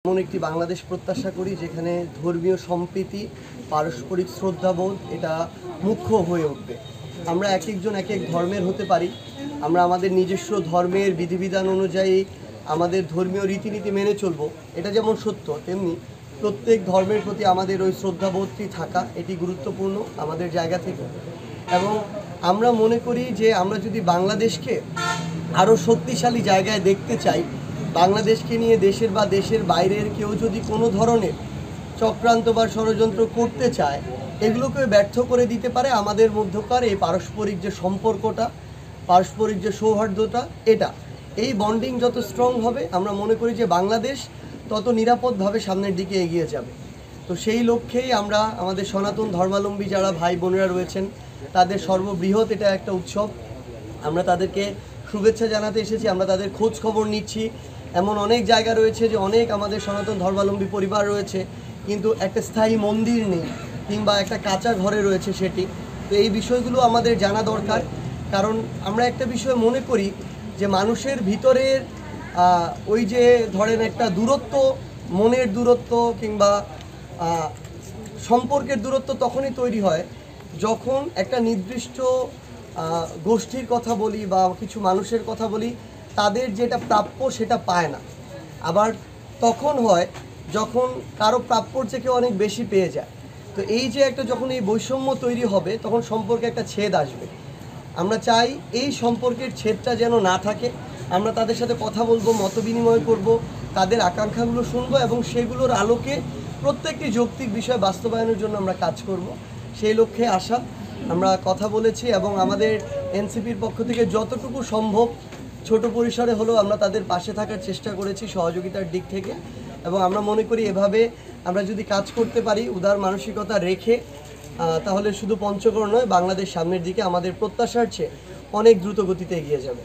এমন একটি বাংলাদেশ প্রত্যাশা করি যেখানে ধর্মীয় সম্প্রীতি, পারস্পরিক শ্রদ্ধাবোধ এটা মুখ্য হয়ে উঠবে। আমরা এক একজন এক এক ধর্মের হতে পারি, আমরা আমাদের নিজস্ব ধর্মের বিধিবিধান অনুযায়ী আমাদের ধর্মীয় রীতিনীতি মেনে চলবো, এটা যেমন সত্য তেমনি প্রত্যেক ধর্মের প্রতি আমাদের ওই শ্রদ্ধাবোধটি থাকা এটি গুরুত্বপূর্ণ আমাদের জায়গা থেকে। এবং আমরা মনে করি যে আমরা যদি বাংলাদেশকে আরও শক্তিশালী জায়গায় দেখতে চাই, বাংলাদেশকে নিয়ে দেশের বা দেশের বাইরের কেউ যদি কোনো ধরনের চক্রান্ত বা ষড়যন্ত্র করতে চায়, এগুলোকে ব্যর্থ করে দিতে পারে আমাদের মধ্যকার এই পারস্পরিক যে সম্পর্কটা, পারস্পরিক যে সৌহার্দ্যতা, এই বন্ডিং যত স্ট্রং হবে আমরা মনে করি যে বাংলাদেশ তত নিরাপদভাবে সামনের দিকে এগিয়ে যাবে। তো সেই লক্ষ্যেই আমরা আমাদের সনাতন ধর্মাবলম্বী যারা ভাই বোনেরা রয়েছেন তাদের সর্ববৃহৎ এটা একটা উৎসব, আমরা তাদেরকে শুভেচ্ছা জানাতে এসেছি, আমরা তাদের খোঁজ খবর নিচ্ছি। এমন অনেক জায়গা রয়েছে যে অনেক আমাদের সনাতন ধর্মাবলম্বী পরিবার রয়েছে কিন্তু একটা স্থায়ী মন্দির নেই কিংবা একটা কাঁচা ঘরে রয়েছে সেটি। তো এই বিষয়গুলো আমাদের জানা দরকার, কারণ আমরা একটা বিষয় মনে করি যে মানুষের ভিতরের ওই যে ধরেন একটা দূরত্ব, মনের দূরত্ব কিংবা সম্পর্কের দূরত্ব তখনই তৈরি হয় যখন একটা নির্দিষ্ট গোষ্ঠীর কথা বলি বা কিছু মানুষের কথা বলি, তাদের যেটা প্রাপ্য সেটা পায় না। আবার তখন হয় যখন কারো প্রাপ্যর থেকে অনেক বেশি পেয়ে যায়। তো এই যে একটা যখন এই বৈষম্য তৈরি হবে তখন সম্পর্কে একটা ছেদ আসবে। আমরা চাই এই সম্পর্কের ছেদটা যেন না থাকে, আমরা তাদের সাথে কথা বলবো, মত বিনিময় করব, তাদের আকাঙ্ক্ষাগুলো শুনবো এবং সেগুলোর আলোকে প্রত্যেকটি যৌক্তিক বিষয় বাস্তবায়নের জন্য আমরা কাজ করব। সেই লক্ষ্যে আশা আমরা কথা বলেছি এবং আমাদের এনসিপির পক্ষ থেকে যতটুকু সম্ভব ছোট পরিসরে হলেও আমরা তাদের পাশে থাকার চেষ্টা করেছি সহযোগিতার দিক থেকে। এবং আমরা মনে করি এভাবে আমরা যদি কাজ করতে পারি উদার মানসিকতা রেখে, তাহলে শুধু পঞ্চগড় নয়, বাংলাদেশ সামনের দিকে আমাদের প্রত্যাশার চেয়ে অনেক দ্রুত গতিতে এগিয়ে যাবে।